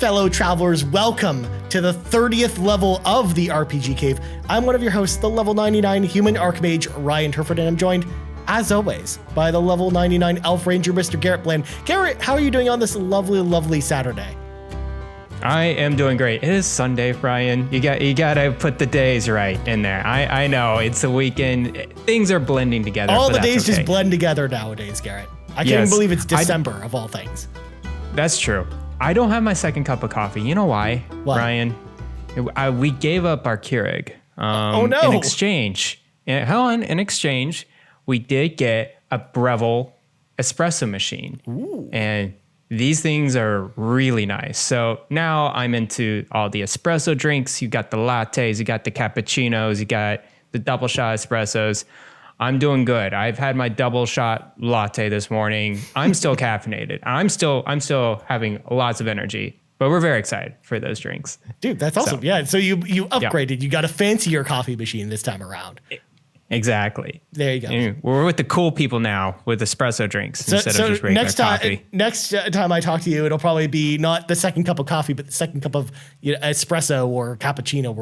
fellow travelers, welcome to the 30th level of the RPG Cave. I'm one of your hosts, the level 99 human archmage, Ryan Turford, and I'm joined, as always, by the level 99 elf ranger, Mr. Garret Bland. Garret, how are you doing on this lovely, lovely Saturday? I am doing great. It is Sunday, Ryan. You gotta put the days right in there. I know it's the weekend. Things are blending together. All the days just blend together nowadays, Garret. I can't even believe it's December of all things. That's true. I don't have my second cup of coffee. You know why, Ryan? We gave up our Keurig. Oh no! In exchange, in exchange, we did get a Breville espresso machine. Ooh. And these things are really nice. So now I'm into all the espresso drinks. You got the lattes, you got the cappuccinos, you got the double shot espressos. I'm doing good. I've had my double shot latte this morning. I'm still caffeinated. I'm still having lots of energy, but we're very excited for those drinks. Dude, that's awesome. So you upgraded. Yeah. You got a fancier coffee machine this time around. Exactly. There you go. And we're with the cool people now with espresso drinks instead of just regular coffee. Next time I talk to you, it'll probably be not the second cup of coffee, but the second cup of espresso or cappuccino,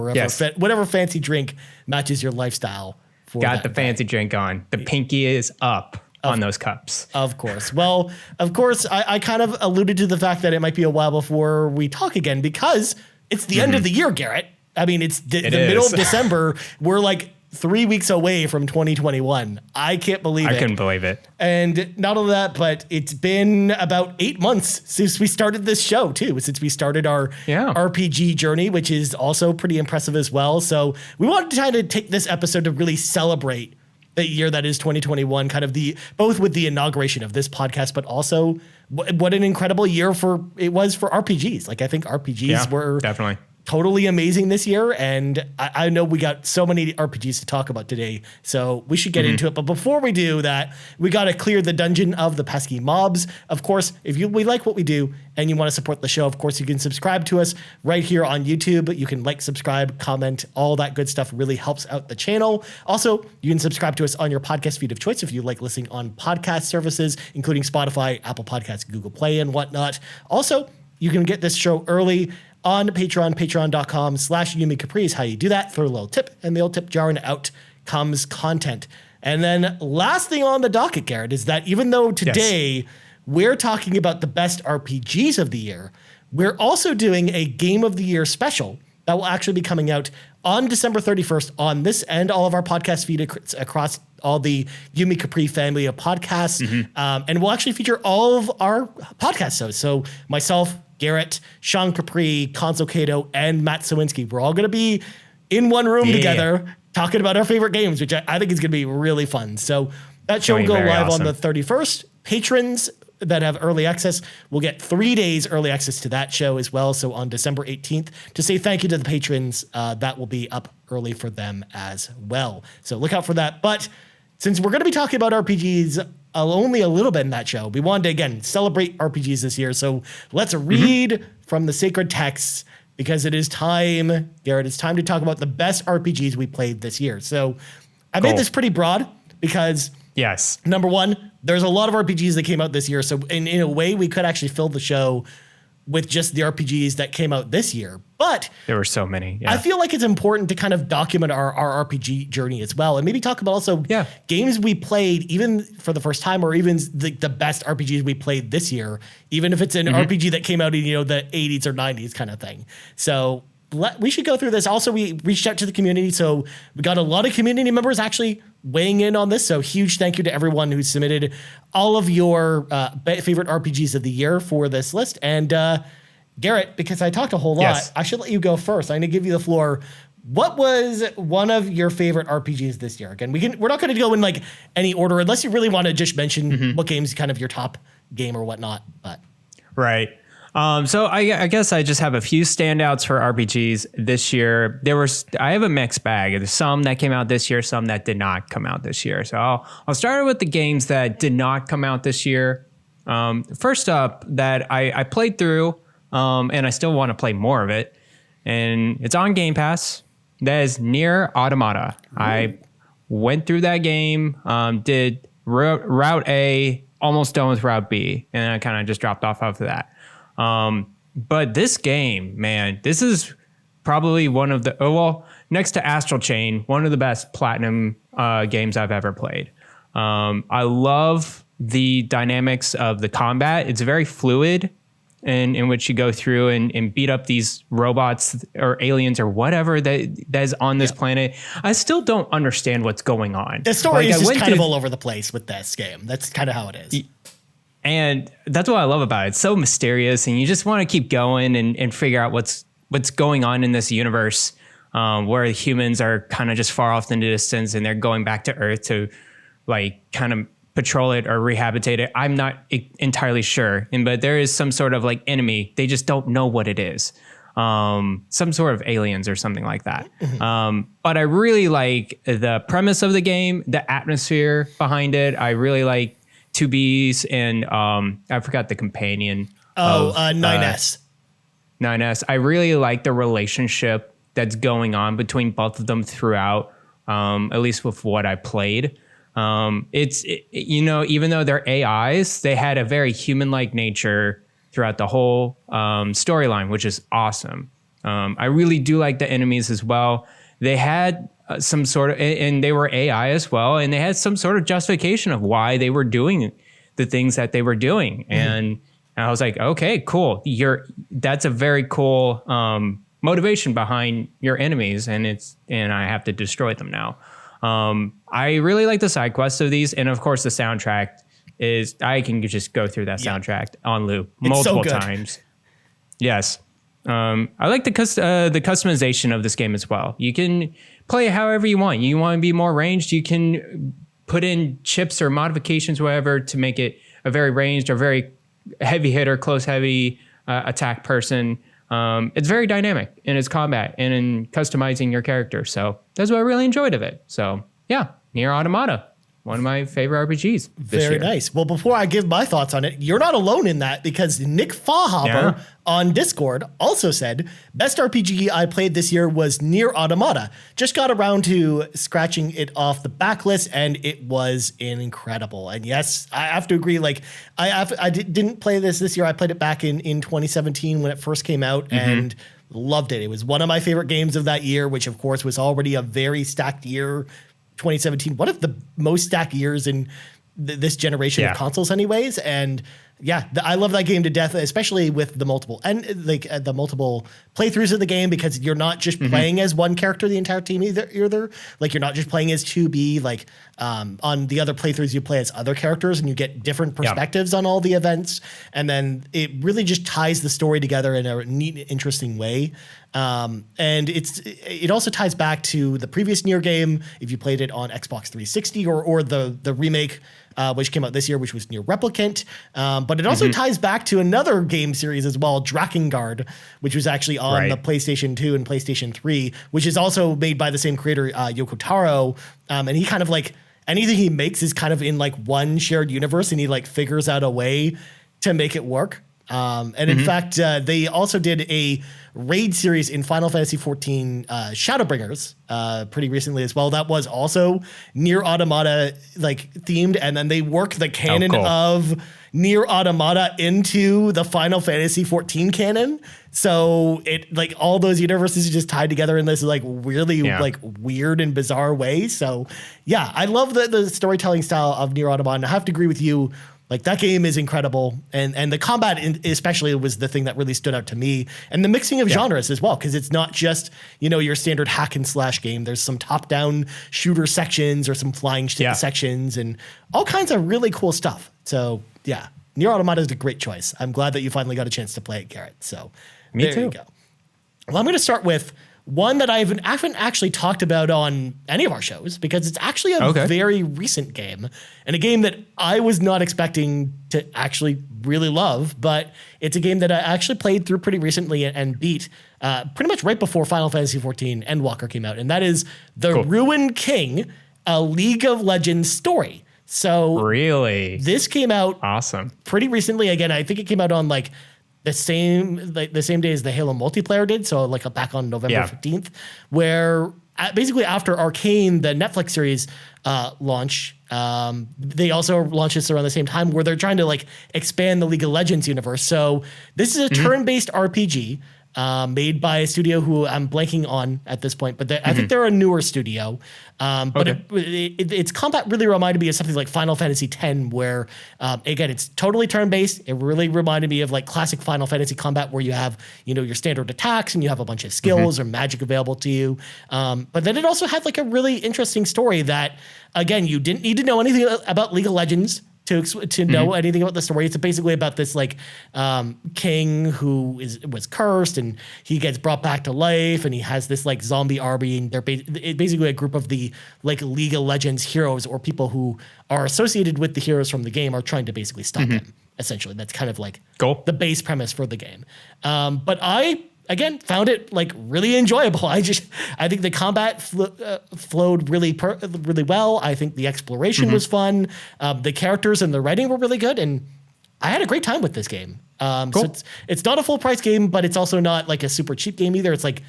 whatever fancy drink matches your lifestyle. Got the fancy drink on. The pinky is up on those cups. Of course. Well, of course, I kind of alluded to the fact that it might be a while before we talk again because it's the end of the year, Garret. I mean, it's the middle of December. We're like 3 weeks away from 2021. I can't believe it. I couldn't believe it. And not only that, but it's been about 8 months since we started this show too, since we started our RPG journey, which is also pretty impressive as well. So we wanted to kind of take this episode to really celebrate the year that is 2021, kind of both with the inauguration of this podcast, but also what an incredible year it was for RPGs. Like I think RPGs were definitely totally amazing this year, and I know we got so many RPGs to talk about today, so we should get into it. But before we do that, we got to clear the dungeon of the pesky mobs. Of course, if we like what we do and you want to support the show, of course, you can subscribe to us right here on YouTube. You can subscribe, comment, all that good stuff really helps out the channel. Also, you can subscribe to us on your podcast feed of choice if you like listening on podcast services, including Spotify, Apple Podcasts, Google Play, and whatnot. Also, you can get this show early on Patreon, patreon.com/Yumi Capris. How you do that? Throw a little tip, and the old tip jar, and out comes content. And then last thing on the docket, Garret, is that even though today we're talking about the best RPGs of the year, we're also doing a Game of the Year special that will actually be coming out on December 31st on this and all of our podcast feed across all the Yumi Capri family of podcasts. And we'll actually feature all of our podcast shows. So myself, Garret, Sean Capri, Konzo Kato, and Matt Sawinski. We're all going to be in one room together talking about our favorite games, which I think is going to be really fun. So that show will go live on the 31st. Patrons that have early access will get 3 days early access to that show as well. So on December 18th, to say thank you to the patrons, that will be up early for them as well. So look out for that. But since we're going to be talking about RPGs only a little bit in that show, we wanted to, again, celebrate RPGs this year. So let's read from the sacred texts because it is time, Garret, it's time to talk about the best RPGs we played this year. So I made this pretty broad because, number one, there's a lot of RPGs that came out this year. So in a way, we could actually fill the show with just the RPGs that came out this year. But there were so many. I feel like it's important to kind of document our RPG journey as well. And maybe talk about also games we played even for the first time, or even the best RPGs we played this year, even if it's an RPG that came out in, the 80s or 90s kind of thing. So we should go through this. Also, we reached out to the community. So we got a lot of community members actually weighing in on this. So huge thank you to everyone who submitted all of your favorite RPGs of the year for this list. And Garret, because I talked a whole lot, I should let you go first. I'm going to give you the floor. What was one of your favorite RPGs this year? Again, we're not going to go in any order unless you really want to just mention what game's kind of your top game or whatnot. But right. So I guess I just have a few standouts for RPGs this year. I have a mixed bag. There's some that came out this year, some that did not come out this year. So I'll start with the games that did not come out this year. First up, that I played through, and I still want to play more of it, and it's on Game Pass. That is Nier Automata. Ooh. I went through that game, did Route A, almost done with Route B, and I kind of just dropped off after that. But this game, man, this is probably one of the, next to Astral Chain, one of the best Platinum games I've ever played. I love the dynamics of the combat. It's very fluid in which you go through and beat up these robots or aliens or whatever that is on this planet. I still don't understand what's going on. The story is just kind of all over the place with this game. That's kind of how it is. And that's what I love about it. It's so mysterious, and you just want to keep going and figure out what's going on in this universe where humans are kind of just far off in the distance, and they're going back to Earth to like kind of patrol it or rehabilitate it. I'm not entirely sure. But there is some sort of like enemy. They just don't know what it is. Some sort of aliens or something like that. But I really like the premise of the game, the atmosphere behind it. I really like 2Bs and I forgot the companion. 9S. 9S. I really like the relationship that's going on between both of them throughout, at least with what I played. Even though they're AIs, they had a very human-like nature throughout the whole storyline, which is awesome. I really do like the enemies as well. They had some sort of, and they were AI as well, and they had some sort of justification of why they were doing the things that they were doing. And I was like, okay, cool. That's a very cool motivation behind your enemies, and I have to destroy them now. I really like the side quests of these, and of course the soundtrack is, I can just go through that soundtrack on loop multiple times. Yes. I like the customization of this game as well. You can play it however you want. You want to be more ranged, you can put in chips or modifications, whatever, to make it a very ranged or very heavy hitter, close heavy attack person. It's very dynamic in its combat and in customizing your character. So that's what I really enjoyed of it. So yeah, Nier Automata, one of my favorite RPGs this year. Very nice. Well, before I give my thoughts on it, you're not alone in that, because Nick Fahhopper on Discord also said, best RPG I played this year was Nier Automata. Just got around to scratching it off the backlist, and it was incredible. And yes, I have to agree. Like I didn't play this year. I played it back in 2017 when it first came out, and loved it. It was one of my favorite games of that year, which of course was already a very stacked year. 2017, one of the most stacked years in this generation of consoles anyways. And I love that game to death, especially with the multiple the multiple playthroughs of the game, because you're not just playing as one character the entire team either. Like, you're not just playing as 2B, like on the other playthroughs you play as other characters, and you get different perspectives on all the events. And then it really just ties the story together in a neat, interesting way. And it also ties back to the previous Nier game, if you played it on Xbox 360 or the remake, which came out this year, which was Nier Replicant. But it also ties back to another game series as well, Drakengard, which was actually on the PlayStation 2 and PlayStation 3, which is also made by the same creator, Yoko Taro. And he kind of like, anything he makes is kind of in like one shared universe, and he like figures out a way to make it work. And in fact, they also did a raid series in Final Fantasy XIV Shadowbringers pretty recently as well. That was also Nier Automata like themed, and then they worked the canon of Nier Automata into the Final Fantasy XIV canon. So it like all those universes are just tied together in this like really like weird and bizarre way. So yeah, I love the storytelling style of Nier Automata, and I have to agree with you. Like, that game is incredible, and the combat especially was the thing that really stood out to me, and the mixing of genres as well, because it's not just, your standard hack and slash game. There's some top-down shooter sections or some flying sections and all kinds of really cool stuff. So yeah, Nier Automata is a great choice. I'm glad that you finally got a chance to play it, Garrett. So there you go. Well, I'm going to start with one that I haven't actually talked about on any of our shows, because it's actually a very recent game, and a game that I was not expecting to actually really love, but it's a game that I actually played through pretty recently and beat pretty much right before Final Fantasy XIV Endwalker came out, and that is The Ruined King, a League of Legends story. So really, this came out pretty recently. Again, I think it came out on like the same day as the Halo multiplayer did, so like back on November 15th, where basically after Arcane, the Netflix series launch, they also launched this around the same time where they're trying to like expand the League of Legends universe. So this is a turn-based RPG made by a studio who I'm blanking on at this point, but I think they're a newer studio. But its combat really reminded me of something like Final Fantasy X, where again, it's totally turn-based. It really reminded me of like classic Final Fantasy combat where you have, your standard attacks and you have a bunch of skills or magic available to you. But then it also had like a really interesting story that, again, you didn't need to know anything about League of Legends to know anything about the story. It's basically about this like king who was cursed, and he gets brought back to life, and he has this like zombie army, and they're basically a group of the like League of Legends heroes or people who are associated with the heroes from the game are trying to basically stop him. Essentially, that's kind of like the base premise for the game. But I again found it like really enjoyable. I think the combat flowed really well. I think the exploration was fun. The characters and the writing were really good, and I had a great time with this game. So it's not a full price game, but it's also not like a super cheap game either. It's like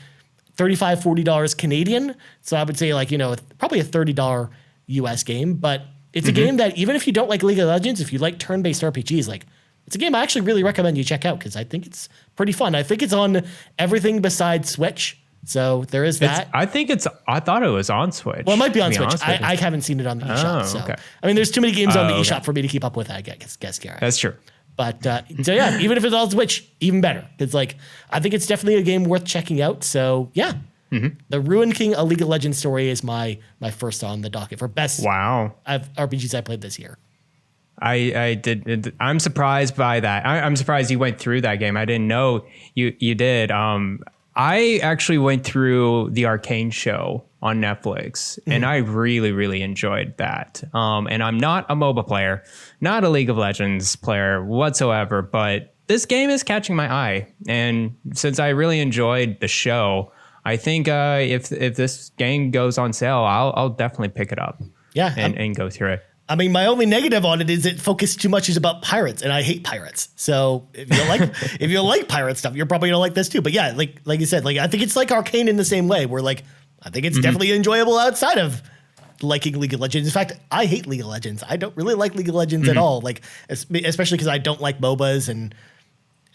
$35, $40 Canadian. So I would say like, probably a $30 US game, but it's a game that even if you don't like League of Legends, if you like turn-based RPGs, like it's a game I actually really recommend you check out because I think it's pretty fun. I think it's on everything besides Switch. So there is that. I thought it was on Switch. Well, it might be on Switch. I haven't seen it on the eShop. So, I mean, there's too many games on the eShop for me to keep up with, I guess, Garrett. That's true. But so yeah, even if it's on Switch, even better. It's like, I think it's definitely a game worth checking out. So yeah, The Ruined King, a League of Legends story is my first on the docket for best RPGs I played this year. I'm surprised by that. I'm surprised you went through that game. I didn't know you did. I actually went through the Arcane show on Netflix, and I really, really enjoyed that. And I'm not a MOBA player, not a League of Legends player whatsoever, but this game is catching my eye. And since I really enjoyed the show, I think if this game goes on sale, I'll definitely pick it up. Yeah, and go through it. I mean, my only negative on it is it focused too much about pirates, and I hate pirates. So if you like pirate stuff, you're probably gonna like this too. But yeah, like you said, like I think it's like Arcane in the same way, where like I think it's definitely enjoyable outside of liking League of Legends. In fact, I hate League of Legends. I don't really like League of Legends at all. Like especially because I don't like MOBAs, and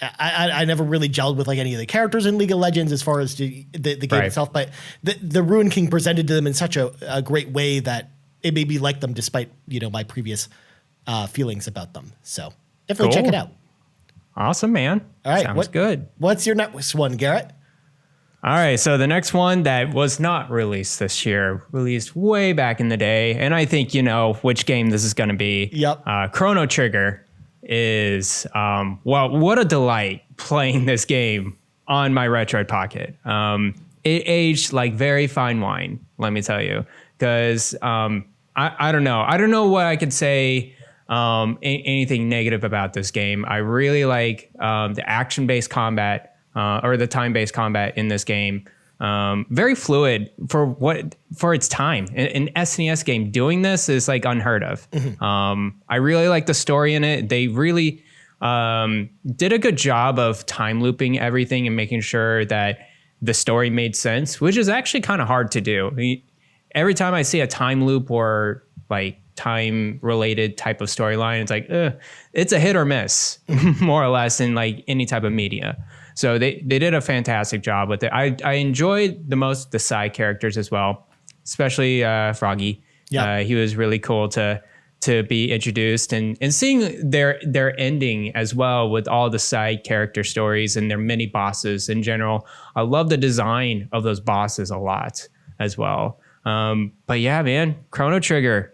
I never really gelled with like any of the characters in League of Legends as far as the game itself. But the Ruined King presented to them in such a great way that it made me like them despite, my previous feelings about them. So definitely check it out. Awesome, man. All right. Sounds good. What's your next one, Garrett? All right. So the next one that was not released this year, released way back in the day. And I think you know which game this is going to be. Yep. Chrono Trigger is, what a delight playing this game on my Retroid Pocket. It aged like very fine wine, let me tell you. Because I don't know. I don't know what I could say anything negative about this game. I really like the action-based combat or the time-based combat in this game. Very fluid for its time. An SNES game doing this is like unheard of. I really like the story in it. They really did a good job of time looping everything and making sure that the story made sense, which is actually kind of hard to do. Every time I see a time loop or like time related type of storyline, it's like, it's a hit or miss more or less in like any type of media. So they did a fantastic job with it. I enjoyed the most the side characters as well, especially Froggy. Yeah. He was really cool to be introduced and seeing their ending as well with all the side character stories and their mini bosses in general. I love the design of those bosses a lot as well. But yeah, man, Chrono Trigger,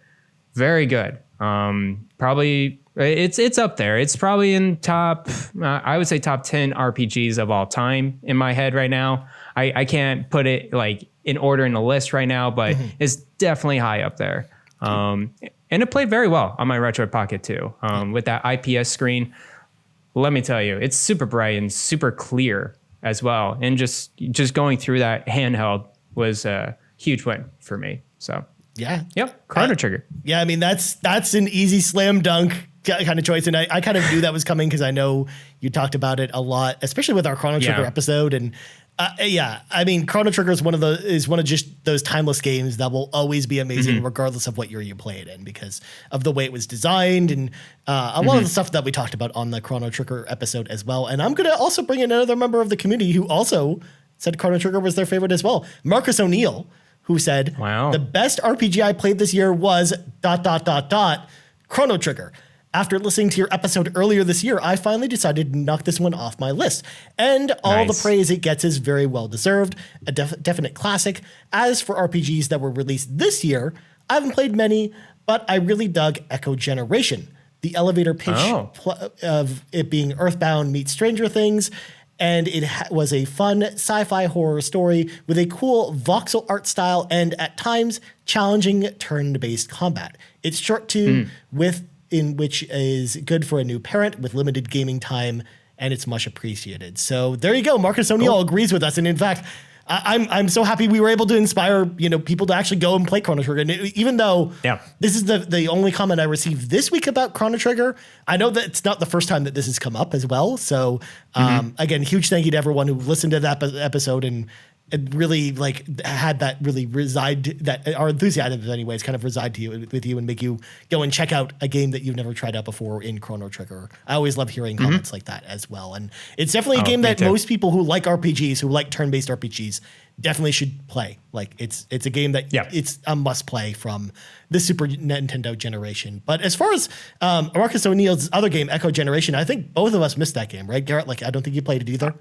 very good. Probably it's up there. It's probably in I would say top 10 RPGs of all time in my head right now. I can't put it like in order in the list right now, but it's definitely high up there. And it played very well on my Retroid Pocket too. With that IPS screen, let me tell you, it's super bright and super clear as well. And just going through that handheld was a huge win for me. So yeah. Yep. Chrono Trigger. Yeah. I mean, that's an easy slam dunk kind of choice. And I kind of knew that was coming because I know you talked about it a lot, especially with our Chrono Trigger episode. And I mean, Chrono Trigger is one of just those timeless games that will always be amazing, regardless of what year you play it in, because of the way it was designed and a lot of the stuff that we talked about on the Chrono Trigger episode as well. And I'm going to also bring in another member of the community who also said Chrono Trigger was their favorite as well. Marcus O'Neill, who said, the best RPG I played this year was ... Chrono Trigger. After listening to your episode earlier this year, I finally decided to knock this one off my list. And all the praise it gets is very well deserved, a definite classic. As for RPGs that were released this year, I haven't played many, but I really dug Echo Generation. The elevator pitch of it being Earthbound meets Stranger Things, and it was a fun sci-fi horror story with a cool voxel art style and, at times, challenging turn-based combat. It's short too, in which is good for a new parent with limited gaming time, and it's much appreciated. So there you go. Marcus O'Neill agrees with us, and in fact, I'm so happy we were able to inspire people to actually go and play Chrono Trigger. And even though this is the only comment I received this week about Chrono Trigger, I know that it's not the first time that this has come up as well. So again, huge thank you to everyone who listened to that episode and really had that really our enthusiasm anyways kind of reside with you and make you go and check out a game that you've never tried out before in Chrono Trigger. I always love hearing comments like that as well. And it's definitely a game that most people who like RPGs, who like turn-based RPGs, definitely should play. Like it's a game that it's a must play from the Super Nintendo generation. But as far as Marcus O'Neill's other game, Echo Generation, I think both of us missed that game, right, Garrett? I don't think you played it either.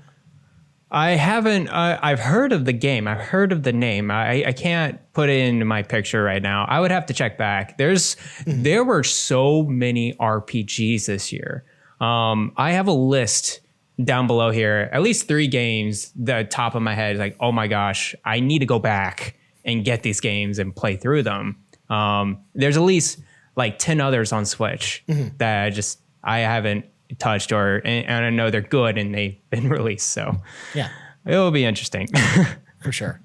I haven't. I've heard of the game. I've heard of the name. I can't put it into my picture right now. I would have to check back. There were so many RPGs this year. I have a list down below here, at least 3 games. The top of my head is like, oh my gosh, I need to go back and get these games and play through them. There's at least 10 others on Switch that I haven't touched and I know they're good and they've been released. So it will be interesting. For sure.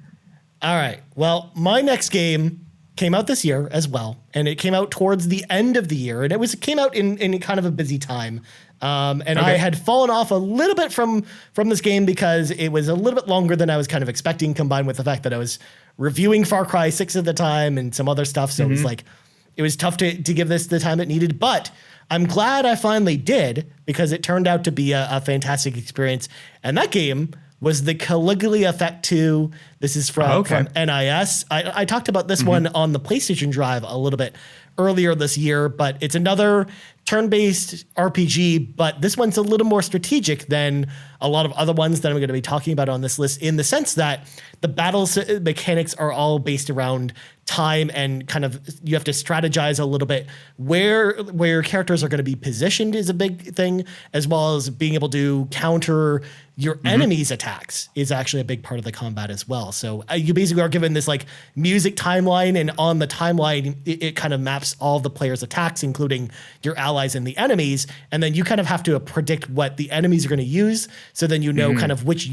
All right. Well, my next game came out this year as well, and it came out towards the end of the year, and it came out in kind of a busy time. I had fallen off a little bit from this game because it was a little bit longer than I was kind of expecting, combined with the fact that I was reviewing Far Cry 6 at the time and some other stuff. So it was tough to give this the time it needed, but I'm glad I finally did, because it turned out to be a fantastic experience. And that game was the Caligula Effect 2. This is from NIS. I talked about this one on the PlayStation Drive a little bit earlier this year, but it's another turn-based RPG, but this one's a little more strategic than a lot of other ones that I'm going to be talking about on this list, in the sense that the battle mechanics are all based around time, and kind of you have to strategize a little bit where your characters are going to be positioned is a big thing, as well as being able to counter your enemies' attacks is actually a big part of the combat as well. So you basically are given this music timeline, and on the timeline, it kind of maps all of the players' attacks, including your allies and the enemies. And then you kind of have to predict what the enemies are going to use. So then you know kind of which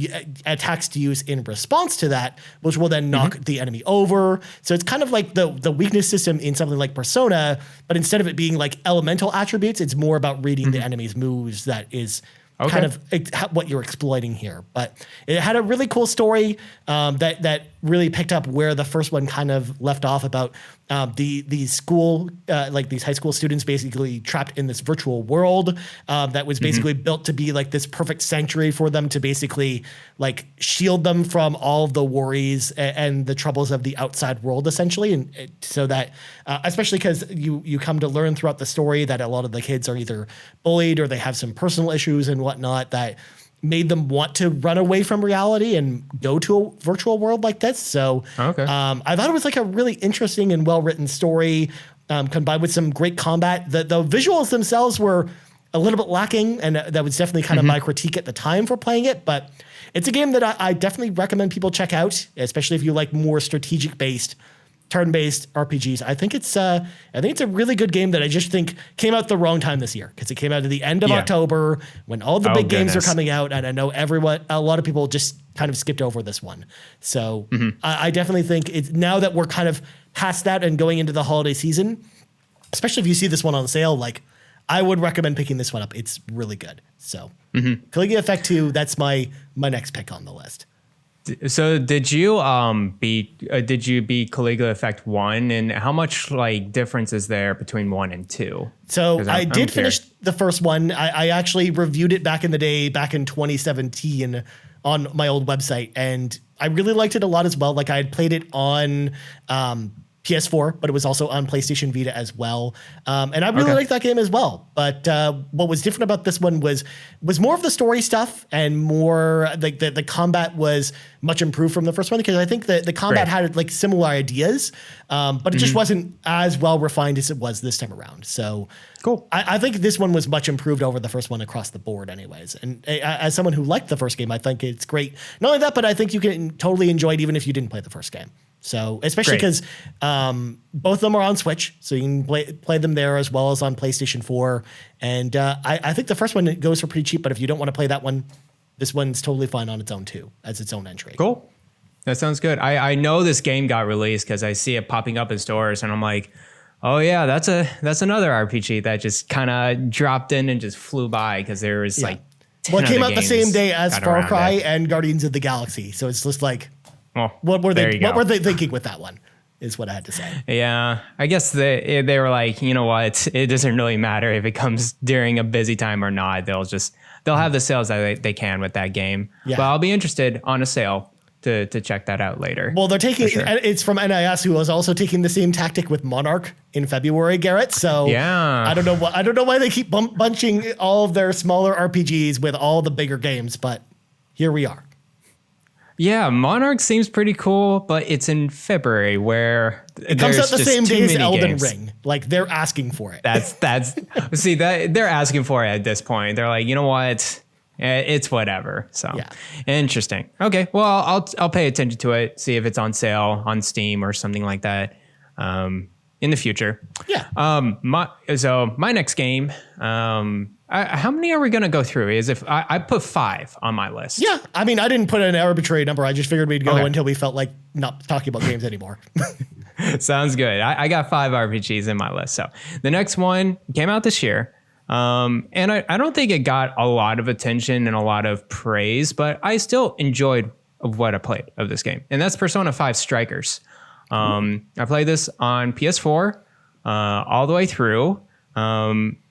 attacks to use in response to that, which will then knock the enemy over. So it's kind of like the weakness system in something like Persona, but instead of it being elemental attributes, it's more about reading the enemy's moves that is kind of what you're exploiting here. But it had a really cool story that really picked up where the first one kind of left off, about these school, these high school students basically trapped in this virtual world that was basically built to be this perfect sanctuary for them to basically shield them from all of the worries and the troubles of the outside world, essentially. And so that, especially because you come to learn throughout the story that a lot of the kids are either bullied or they have some personal issues and whatnot that made them want to run away from reality and go to a virtual world like this. So I thought it was a really interesting and well-written story, combined with some great combat. The visuals themselves were a little bit lacking, and that was definitely kind of my critique at the time for playing it. But it's a game that I definitely recommend people check out, especially if you like more strategic-based, turn-based RPGs. I think it's a really good game that I just think came out the wrong time this year, because it came out at the end of October when all the big games are coming out, and I know a lot of people just kind of skipped over this one. So I definitely think it's, now that we're kind of past that and going into the holiday season, especially if you see this one on sale, I would recommend picking this one up. It's really good. So Caligula Effect 2, that's my next pick on the list. So did you beat Caligula Effect 1, and how much like difference is there between 1 and 2? So I did finish the first one. I actually reviewed it back in the day, back in 2017 on my old website, and I really liked it a lot as well. Like I had played it on PS4, but it was also on PlayStation Vita as well. And I really liked that game as well. But what was different about this one was more of the story stuff, and more like the combat was much improved from the first one, because I think that the combat had like similar ideas, but it just wasn't as well refined as it was this time around. So cool. I think this one was much improved over the first one across the board anyways. And as someone who liked the first game, I think it's great. Not only that, but I think you can totally enjoy it even if you didn't play the first game. So especially because both of them are on Switch, so you can play them there as well as on PlayStation 4. And I think the first one goes for pretty cheap, but if you don't want to play that one, this one's totally fine on its own too, as its own entry. Cool. That sounds good. I know this game got released because I see it popping up in stores, and I'm like, oh yeah, that's another RPG that just kind of dropped in and just flew by, because there was like 10 it came out the same day as got Far around Cry it. and Guardians of the Galaxy, so it's just like, well, what were they thinking with that one, is what I had to say. Yeah, I guess they were like, you know what, it doesn't really matter if it comes during a busy time or not. They'll have the sales that they can with that game. Yeah. But I'll be interested on a sale to check that out later. Well, they're taking it's from NIS, who was also taking the same tactic with Monarch in February, Garrett. So yeah, I don't know why they keep bunching all of their smaller RPGs with all the bigger games, but here we are. Yeah, Monarch seems pretty cool, but it's in February, where it comes out the same day as Elden Ring. Like, they're asking for it. That's see, that they're asking for it at this point. They're like, you know what? It's whatever. So yeah. Interesting. Okay, well, I'll pay attention to it, see if it's on sale on Steam or something like that in the future. Yeah. My next game. How many are we going to go through? I put 5 on my list. Yeah. I mean, I didn't put an arbitrary number. I just figured we'd go until we felt like not talking about games anymore. Sounds good. I got 5 RPGs in my list. So the next one came out this year. And I don't think it got a lot of attention and a lot of praise, but I still enjoyed what I played of this game. And that's Persona 5 Strikers. I played this on PS4 all the way through.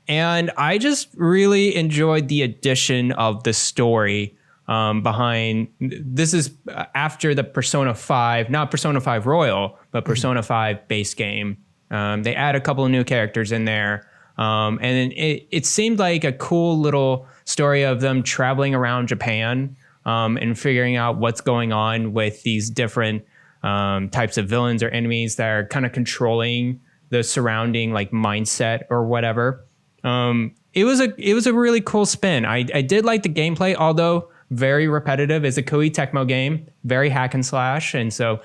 And I just really enjoyed the addition of the story behind. This is after the Persona 5, not Persona 5 Royal, but Persona 5 base game. They add a couple of new characters in there. And it seemed like a cool little story of them traveling around Japan and figuring out what's going on with these different types of villains or enemies that are kind of controlling the surrounding like mindset or whatever. It was a really cool spin. I did like the gameplay, although very repetitive. It's a Koei Tecmo game, very hack and slash, and so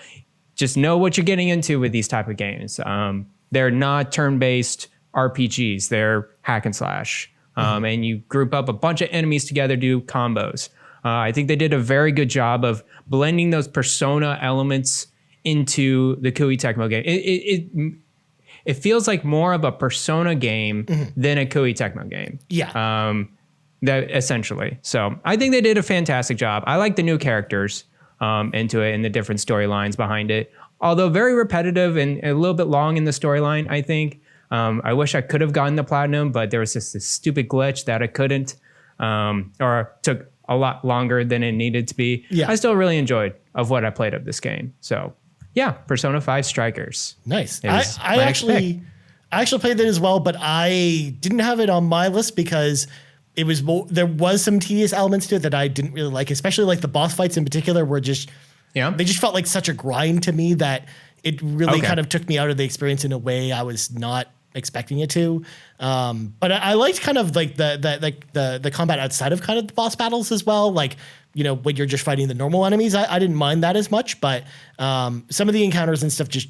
just know what you're getting into with these type of games. They're not turn-based RPGs; they're hack and slash, and you group up a bunch of enemies together, do combos. I think they did a very good job of blending those Persona elements into the Koei Tecmo game. It feels like more of a Persona game than a Koei Tecmo game. Yeah. That essentially. So I think they did a fantastic job. I like the new characters into it and the different storylines behind it. Although very repetitive and a little bit long in the storyline, I think. I wish I could have gotten the platinum, but there was just this stupid glitch that I couldn't, or took a lot longer than it needed to be. Yeah. I still really enjoyed of what I played of this game. So yeah, Persona 5 Strikers. Nice. I actually played that as well, but I didn't have it on my list because it was there was some tedious elements to it that I didn't really like, especially like the boss fights in particular were just, they just felt like such a grind to me that it really kind of took me out of the experience in a way I was not expecting it to. But I liked kind of like the combat outside of kind of the boss battles as well. Like, you know, when you're just fighting the normal enemies, I didn't mind that as much, but some of the encounters and stuff just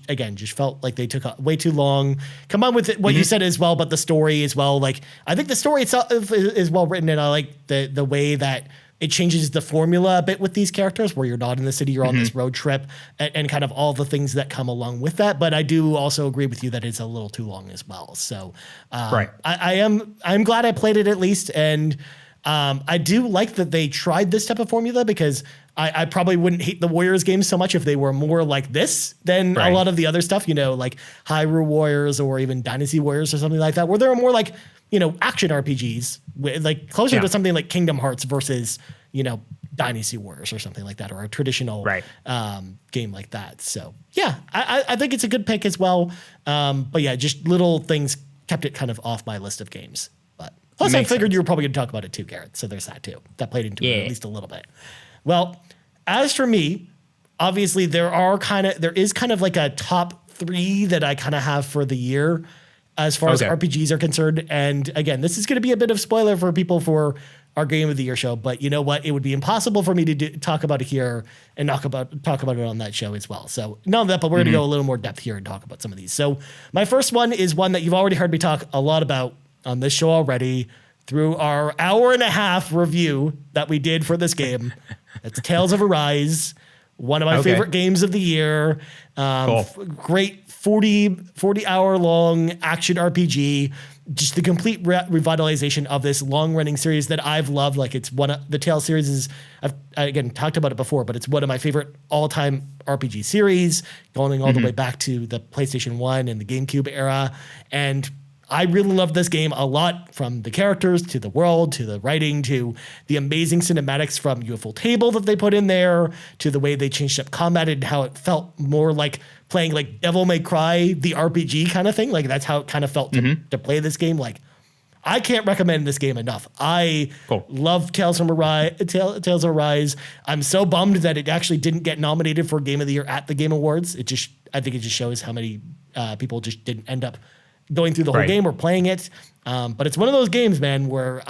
felt like they took way too long. Combined with what you said as well, but the story as well. Like, I think the story itself is well written, and I like the way that it changes the formula a bit with these characters where you're not in the city, you're on this road trip and kind of all the things that come along with that. But I do also agree with you that it's a little too long as well. So I'm glad I played it at least. And I do like that they tried this type of formula because I probably wouldn't hate the Warriors games so much if they were more like this than a lot of the other stuff, like Hyrule Warriors or even Dynasty Warriors or something like that, where they're more like, action RPGs, like closer to something like Kingdom Hearts versus, Dynasty Warriors or something like that, or a traditional game like that. So yeah, I think it's a good pick as well. But yeah, just little things kept it kind of off my list of games. But plus I figured you were probably going to talk about it too, Garrett. So there's that too. That played into it at least a little bit. Well, as for me, obviously there is kind of like a top 3 that I kind of have for the year as far as RPGs are concerned. And again, this is going to be a bit of spoiler for people for our Game of the Year show, but you know what? It would be impossible for me to talk about it here and talk about it on that show as well. So none of that, but we're going to go a little more depth here and talk about some of these. So my first one is one that you've already heard me talk a lot about on this show already through our 1.5 hour review that we did for this game. It's Tales of Arise, one of my favorite games of the year. Great 40 hour long action RPG. Just the complete revitalization of this long running series that I've loved. Like it's one of the Tales series is, I again talked about it before, but it's one of my favorite all time RPG series, going all the way back to the PlayStation 1 and the GameCube era. And I really love this game a lot, from the characters to the world to the writing to the amazing cinematics from UFO Table that they put in there to the way they changed up combat and how it felt more like playing like Devil May Cry, the RPG kind of thing. Like that's how it kind of felt to play this game. Like I can't recommend this game enough. I love Tales of Arise. I'm so bummed that it actually didn't get nominated for Game of the Year at the Game Awards. I think it just shows how many people just didn't end up going through the whole game or playing it. But it's one of those games, man, where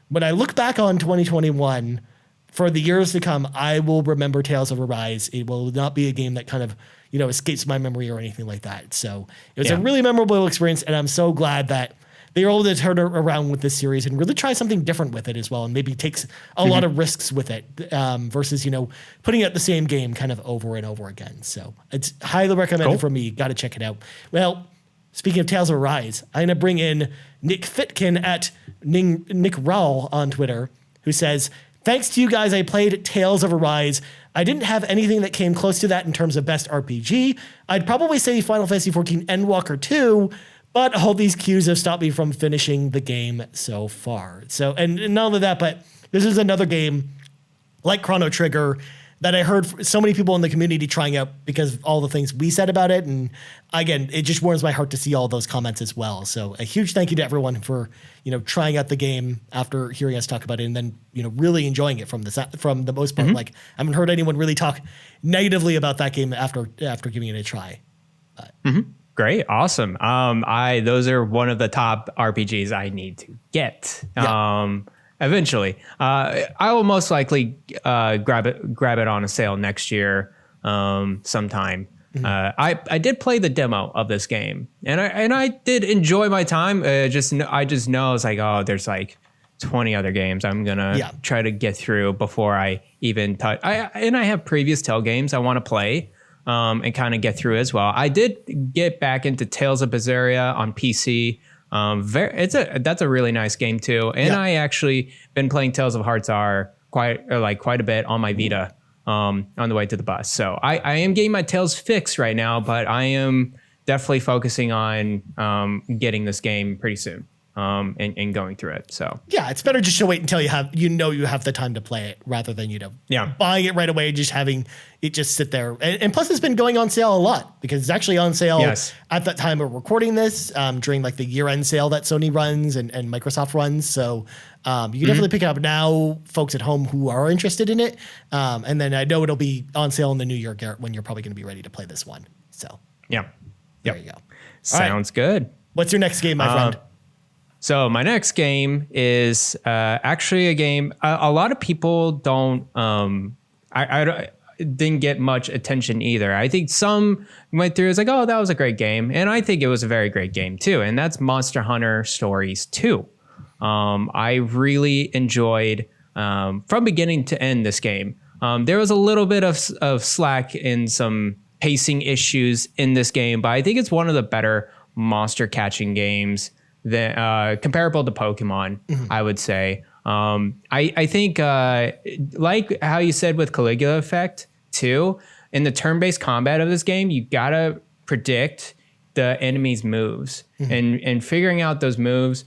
when I look back on 2021 for the years to come, I will remember Tales of Arise. It will not be a game that kind of, escapes my memory or anything like that. So it was a really memorable experience. And I'm so glad that they were able to turn around with this series and really try something different with it as well. And maybe takes a lot of risks with it versus, putting out the same game kind of over and over again. So it's highly recommended for me. Got to check it out. Well, speaking of Tales of Arise, I'm going to bring in Nick Fitkin at Nick Rowell on Twitter, who says, thanks to you guys, I played Tales of Arise. I didn't have anything that came close to that in terms of best RPG. I'd probably say Final Fantasy XIV Endwalker 2, but all these queues have stopped me from finishing the game so far. So, and not only that, but this is another game like Chrono Trigger that I heard so many people in the community trying out because of all the things we said about it. And again, it just warms my heart to see all those comments as well. So a huge thank you to everyone for, trying out the game after hearing us talk about it and then, really enjoying it from the most part. Like I haven't heard anyone really talk negatively about that game after giving it a try. Great. Awesome. Those are one of the top RPGs I need to get. Eventually, I will most likely grab it on a sale next year sometime. I did play the demo of this game, and I did enjoy my time. I just know it's like, oh, there's like 20 other games I'm gonna try to get through before I even touch. I have previous Tale games I want to play and kind of get through as well. I did get back into Tales of Berseria on PC. That's a really nice game too, and I actually been playing Tales of Hearts R quite a bit on my Vita on the way to the bus. So I am getting my Tales fix right now, but I am definitely focusing on getting this game pretty soon and going through it. So yeah, it's better just to wait until you have the time to play it rather than buying it right away and just having it just sit there. And plus it's been going on sale a lot because it's actually on sale at that time of recording this during like the year-end sale that Sony runs and Microsoft runs. So you can definitely pick it up now, folks at home who are interested in it. And then I know it'll be on sale in the new year, Garrett, when you're probably going to be ready to play this one. So there you go. Sounds good. What's your next game, my friend? So my next game is actually a game a lot of people don't. I didn't get much attention either. I think some went through. It's like, oh, that was a great game, and I think it was a very great game too. And that's Monster Hunter Stories 2. I really enjoyed from beginning to end this game. There was a little bit of slack in some pacing issues in this game, but I think it's one of the better monster catching games that comparable to Pokemon, I would say. I think like how you said with Caligula Effect too, in the turn-based combat of this game, you gotta predict the enemy's moves and figuring out those moves.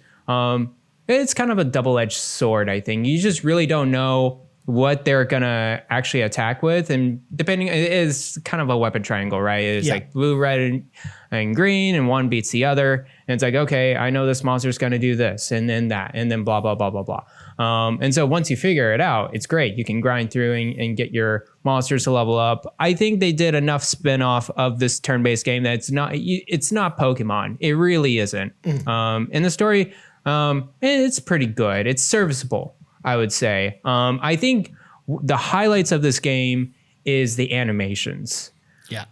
It's kind of a double-edged sword, I think. You just really don't know what they're gonna actually attack with, and depending, it is kind of a weapon triangle, right? It's like blue, red, and green, and one beats the other, and it's like, okay, I know this monster's gonna do this, and then that, and then blah blah blah blah blah. And so once you figure it out, it's great. You can grind through and get your monsters to level up. I think they did enough spin-off of this turn-based game that it's not Pokemon. It really isn't. And the story, it's pretty good. It's serviceable, I would say. I think the highlights of this game is the animations. Yeah.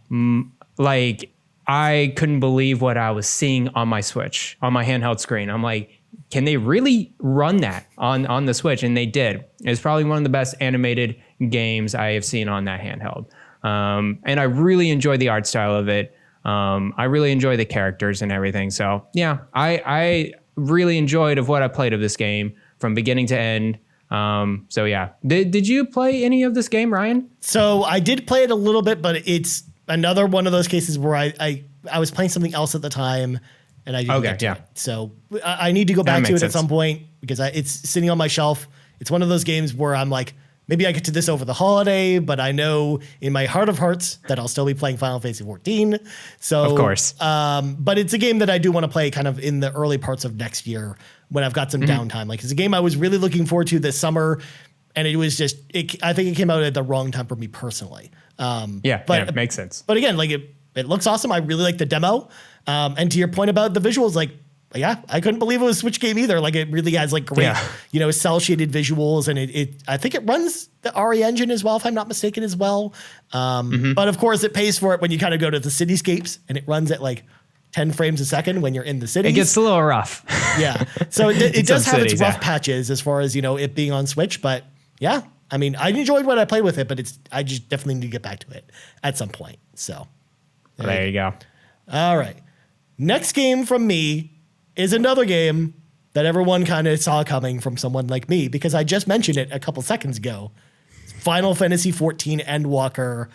Like, I couldn't believe what I was seeing on my Switch, on my handheld screen. I'm like, can they really run that on the Switch? And they did. It's probably one of the best animated games I have seen on that handheld. And I really enjoy the art style of it. I really enjoy the characters and everything. So yeah, I really enjoyed of what I played of this game from beginning to end. So yeah, did you play any of this game, Ryan? So I did play it a little bit, but it's another one of those cases where I was playing something else at the time and I didn't get to it. So I need to go back to it at some point because it's sitting on my shelf. It's one of those games where I'm like, maybe I get to this over the holiday, but I know in my heart of hearts that I'll still be playing Final Fantasy 14. So, of course. But it's a game that I do want to play kind of in the early parts of next year when I've got some downtime. Like, it's a game I was really looking forward to this summer, and it was just, I think it came out at the wrong time for me personally. But it makes sense. But again, like it looks awesome. I really like the demo. And to your point about the visuals, like, yeah, I couldn't believe it was a Switch game either. Like, it really has like great, cell shaded visuals, and I think it runs the RE engine as well, if I'm not mistaken, as well. But of course, it pays for it when you kind of go to the cityscapes, and it runs at like 10 frames a second when you're in the cities. It gets a little rough. Yeah, so it does have its rough patches as far as it being on Switch. But yeah, I mean, I enjoyed what I played with it, but I just definitely need to get back to it at some point. So there you go. All right, next game from me is another game that everyone kind of saw coming from someone like me, because I just mentioned it a couple seconds ago. Final Fantasy 14 Endwalker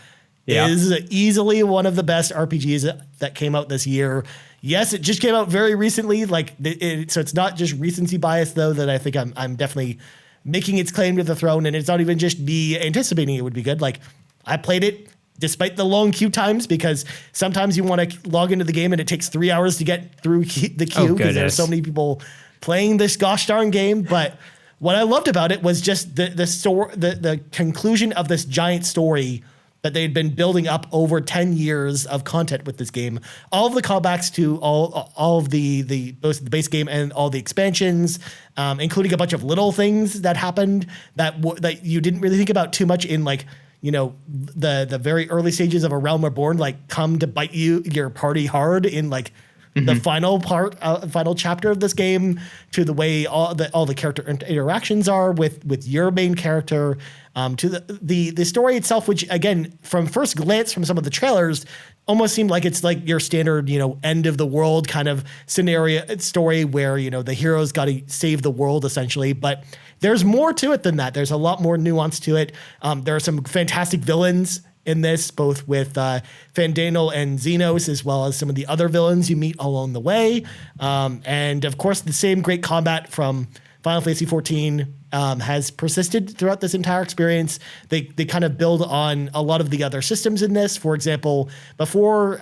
is easily one of the best RPGs that came out this year. Yes, it just came out very recently, so it's not just recency bias, though, that I think I'm definitely making its claim to the throne, and it's not even just me anticipating it would be good. Like, I played it despite the long queue times, because sometimes you want to log into the game and it takes 3 hours to get through the queue because there are so many people playing this gosh darn game. But what I loved about it was just the conclusion of this giant story that they'd been building up over 10 years of content with this game. All of the callbacks to all of both the base game and all the expansions, including a bunch of little things that happened that you didn't really think about too much in the very early stages of A Realm Reborn, like come to bite your party hard in the final chapter of this game, to the way all the character interactions are with your main character, to the story itself, which again, from first glance from some of the trailers, almost seemed like it's like your standard, end of the world kind of scenario story where, the hero's got to save the world essentially. But there's more to it than that. There's a lot more nuance to it. There are some fantastic villains in this, both with Fandanel and Xenos, as well as some of the other villains you meet along the way. And of course, the same great combat from Final Fantasy 14 has persisted throughout this entire experience. They kind of build on a lot of the other systems in this. For example, before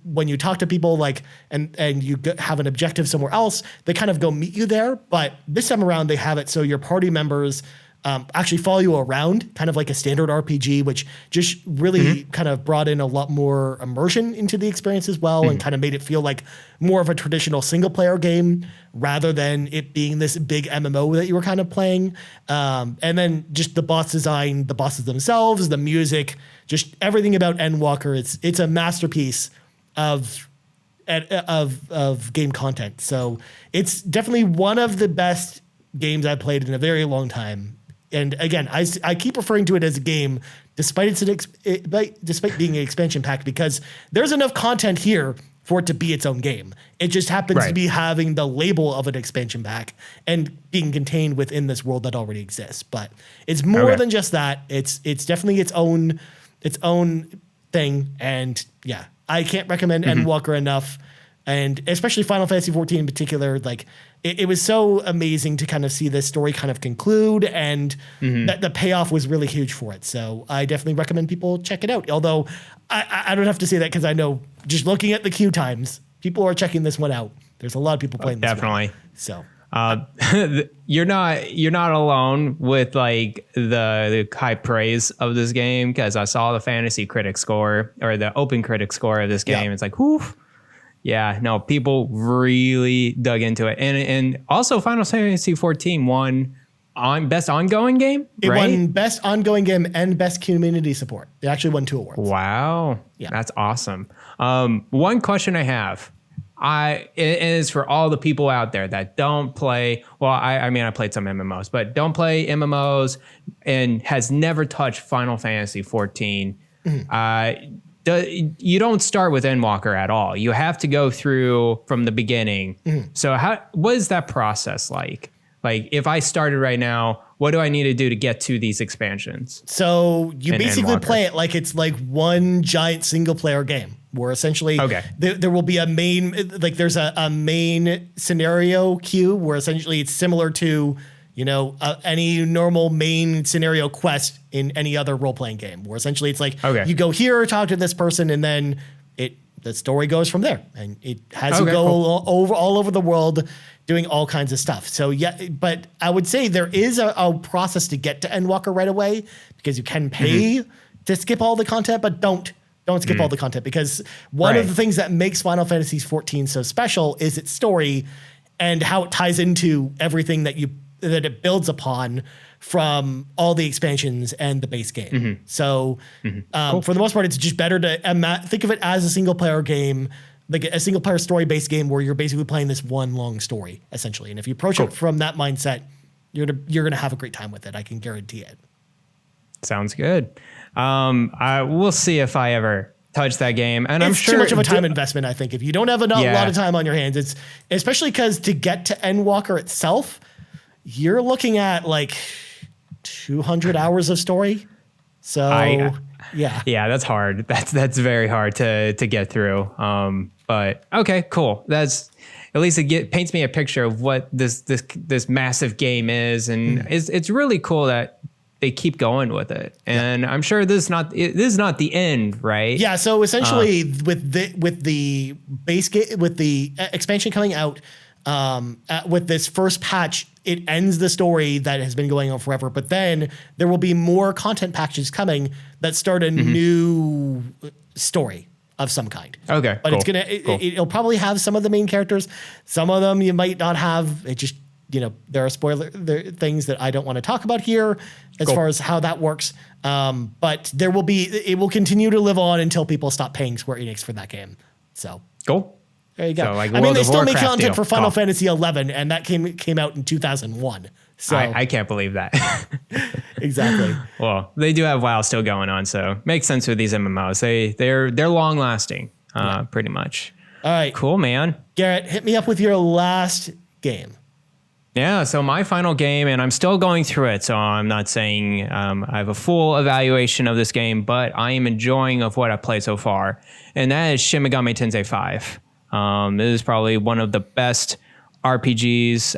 when you talk to people and you have an objective somewhere else, they kind of go meet you there. But this time around, they have it so your party members actually follow you around, kind of like a standard RPG, which just really kind of brought in a lot more immersion into the experience as well, and kind of made it feel like more of a traditional single player game rather than it being this big MMO that you were kind of playing. And then just the boss design, the bosses themselves, the music, just everything about Endwalker. It's a masterpiece of game content. So it's definitely one of the best games I've played in a very long time. And again, I keep referring to it as a game, despite despite being an expansion pack, because there's enough content here for it to be its own game. It just happens to be having the label of an expansion pack and being contained within this world that already exists. But it's more than just that. It's definitely its own thing. And yeah, I can't recommend Endwalker enough. And especially Final Fantasy XIV in particular, like it was so amazing to kind of see this story kind of conclude, and that the payoff was really huge for it. So I definitely recommend people check it out. Although I don't have to say that because I know just looking at the queue times, people are checking this one out. There's a lot of people playing this definitely. one. So you're not alone with like the high praise of this game, because I saw the fantasy critic score or the open critic score of this game. It's like, whoo. Yeah, no, people really dug into it. And also Final Fantasy XIV won on Best Ongoing Game, It won Best Ongoing Game and Best Community Support. It actually won 2 awards. Wow. Yeah. That's awesome. One question I have, it is for all the people out there that don't play, well, I mean, I played some MMOs, but don't play MMOs and has never touched Final Fantasy XIV. You don't start with Endwalker at all. You have to go through from the beginning. So what is that process like? Like if I started right now, what do I need to do to get to these expansions? So you basically play it like it's like one giant single player game where essentially there will be a main, like there's a main scenario queue where essentially it's similar to, you know, any normal main scenario quest in any other role-playing game, where essentially it's like you go here, talk to this person, and then the story goes from there, and it has you go all over the world doing all kinds of stuff. So yeah, but I would say there is a process to get to Endwalker right away, because you can pay to skip all the content, but don't skip all the content, because one of the things that makes Final Fantasy XIV so special is its story and how it ties into everything that it builds upon from all the expansions and the base game. So for the most part, it's just better to think of it as a single player game, like a single player story based game where you're basically playing this one long story essentially. And if you approach it from that mindset, you're going to have a great time with it. I can guarantee it. Sounds good. We'll see if I ever touch that game. And I'm sure too much of a time investment. I think if you don't have a lot of time on your hands, it's especially because to get to Endwalker itself, you're looking at like 200 hours of story. So yeah, that's hard. That's very hard to get through. But okay, cool. That's at least it paints me a picture of what this massive game is, and it's really cool that they keep going with it. And I'm sure this is not the end, right? Yeah. So essentially, with the base game, with the expansion coming out, with this first patch, it ends the story that has been going on forever. But then there will be more content patches coming that start a new story of some kind. Okay, but it'll probably have some of the main characters. Some of them you might not have. It just, there are things that I don't want to talk about here as far as how that works. But it will continue to live on until people stop paying Square Enix for that game. So cool. There you go. So I mean, they still make content for Final Fantasy 11, and that came out in 2001. So I can't believe that. Exactly. Well, they do have WoW still going on, so makes sense with these MMOs. They're long lasting, pretty much. All right, cool, man. Garrett, hit me up with your last game. Yeah, so my final game, and I'm still going through it, so I'm not saying I have a full evaluation of this game, but I am enjoying of what I've played so far, and that is Shin Megami Tensei 5. It is probably one of the best RPGs.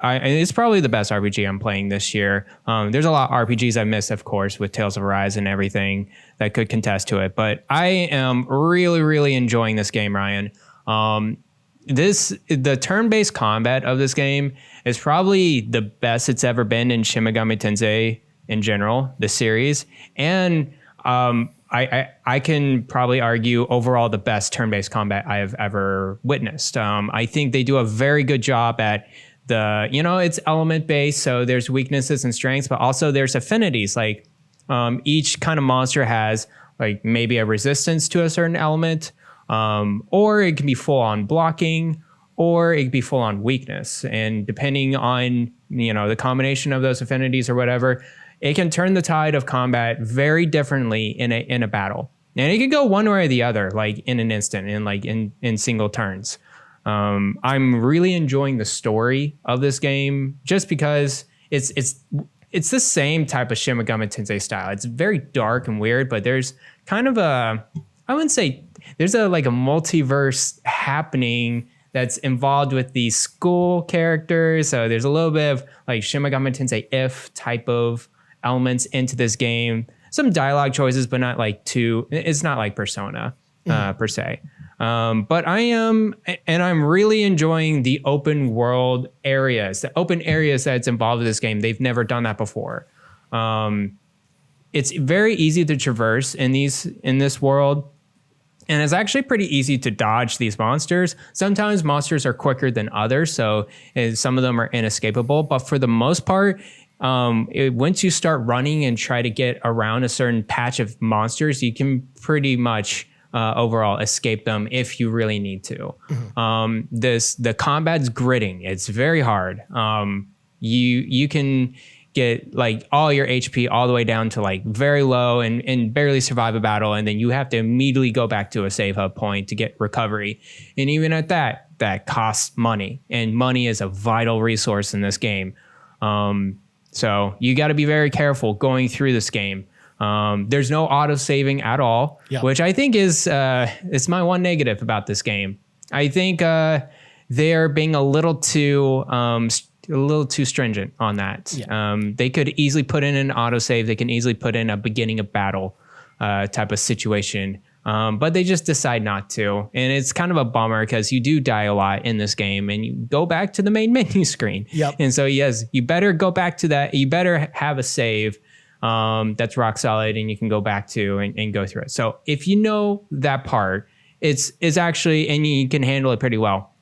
It's probably the best RPG I'm playing this year. There's a lot of RPGs I missed, of course, with Tales of Arise and everything that could contest to it. But I am really, really enjoying this game, Ryan. The turn-based combat of this game is probably the best it's ever been in Shin Megami Tensei in general, the series. And I can probably argue overall the best turn-based combat I have ever witnessed. I think they do a very good job at it's element-based, so there's weaknesses and strengths, but also there's affinities. Like each kind of monster has like maybe a resistance to a certain element, or it can be full-on blocking, or it could be full on weakness. And depending on, the combination of those affinities or whatever, it can turn the tide of combat very differently in a battle. And it can go one way or the other, like in an instant, and like in single turns. I'm really enjoying the story of this game just because it's the same type of Shin Megami Tensei style. It's very dark and weird, but there's kind of I wouldn't say there's a multiverse happening that's involved with these school characters. So there's a little bit of like Shin Megami Tensei If type of elements into this game. Some dialogue choices, but not like it's not like Persona per se. But I'm really enjoying the open world areas, the open areas that's involved with this game. They've never done that before. It's very easy to traverse in this world. And it's actually pretty easy to dodge these monsters. Sometimes monsters are quicker than others, so some of them are inescapable. But for the most part, once you start running and try to get around a certain patch of monsters, you can pretty much overall escape them if you really need to. The combat's gritting. It's very hard. You can get like all your HP all the way down to like very low and barely survive a battle, and then you have to immediately go back to a save hub point to get recovery. And even at that costs money, and money is a vital resource in this game. So you got to be very careful going through this game. There's no auto saving at all, which I think is my one negative about this game. I think they're being a little too stringent on that. They could easily put in an autosave. They can easily put in a beginning of battle type of situation. But they just decide not to. And it's kind of a bummer because you do die a lot in this game and you go back to the main menu screen. And so, yes, you better go back to that. You better have a save that's rock solid and you can go back to and go through it. So if you know that part, it's actually, and you can handle it pretty well.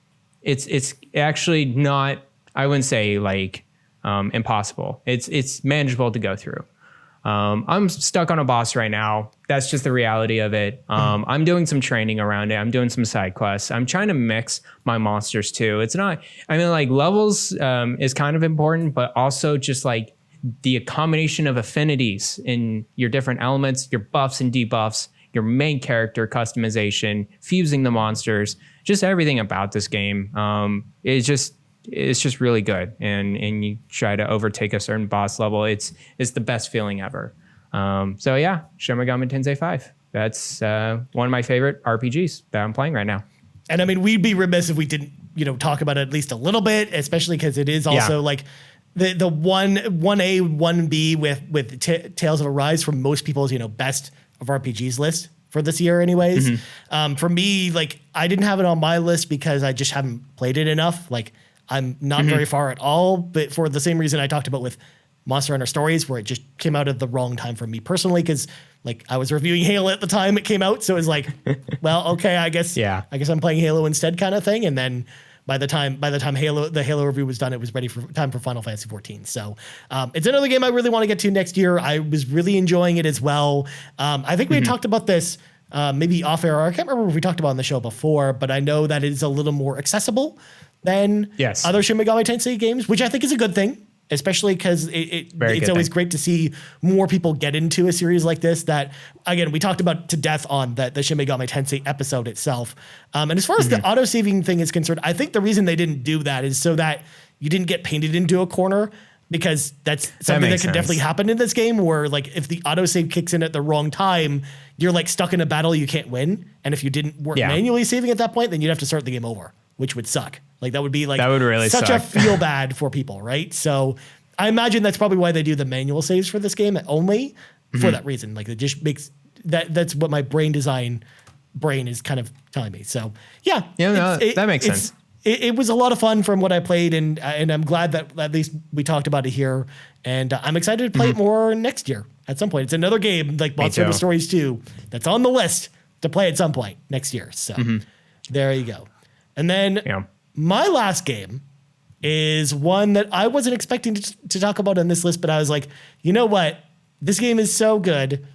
It's actually not, I wouldn't say like impossible. It's manageable to go through. I'm stuck on a boss right now. That's just the reality of it. I'm doing some training around it. I'm doing some side quests. I'm trying to mix my monsters too. It's not, I mean, like levels is kind of important, but also just like the combination of affinities in your different elements, your buffs and debuffs, your main character customization, fusing the monsters, just everything about this game. It's just really good. And you try to overtake a certain boss level. It's the best feeling ever. So yeah, Shin Megami Tensei 5. That's one of my favorite RPGs that I'm playing right now. And I mean, we'd be remiss if we didn't, talk about it at least a little bit, especially because it is also like the 1A, 1B with Tales of Arise from most people's, best of RPGs list for this year anyways. For me, like I didn't have it on my list because I just haven't played it enough. Like I'm not very far at all, but for the same reason I talked about with Monster Hunter Stories, where it just came out at the wrong time for me personally, because like I was reviewing Halo at the time it came out, so it was like, well, okay, I guess I'm playing Halo instead, kind of thing. And then by the time the Halo review was done, it was ready for time for Final Fantasy 14. So it's another game I really want to get to next year. I was really enjoying it as well. I think we had talked about this maybe off air. I can't remember if we talked about it on the show before, but I know that it is a little more accessible than other Shin Megami Tensei games, which I think is a good thing, especially because it's always great to see more people get into a series like this that, again, we talked about to death on the Shin Megami Tensei episode itself. And as far as the auto-saving thing is concerned, I think the reason they didn't do that is so that you didn't get painted into a corner, because that's something that can definitely happen in this game where, like, if the autosave kicks in at the wrong time, you're, like, stuck in a battle you can't win. And if you didn't work manually saving at that point, then you'd have to start the game over, which would suck. Like that would be like, that would really suck. A feel bad for people, right? So I imagine that's probably why they do the manual saves for this game only for that reason. Like it just makes that's what my brain is kind of telling me. So that makes sense. It was a lot of fun from what I played, and I'm glad that at least we talked about it here. And I'm excited to play it more next year at some point. It's another game like Monster Hunter Stories 2 that's on the list to play at some point next year. So there you go. And then my last game is one that I wasn't expecting to talk about on this list, but I was like, you know what? This game is so good.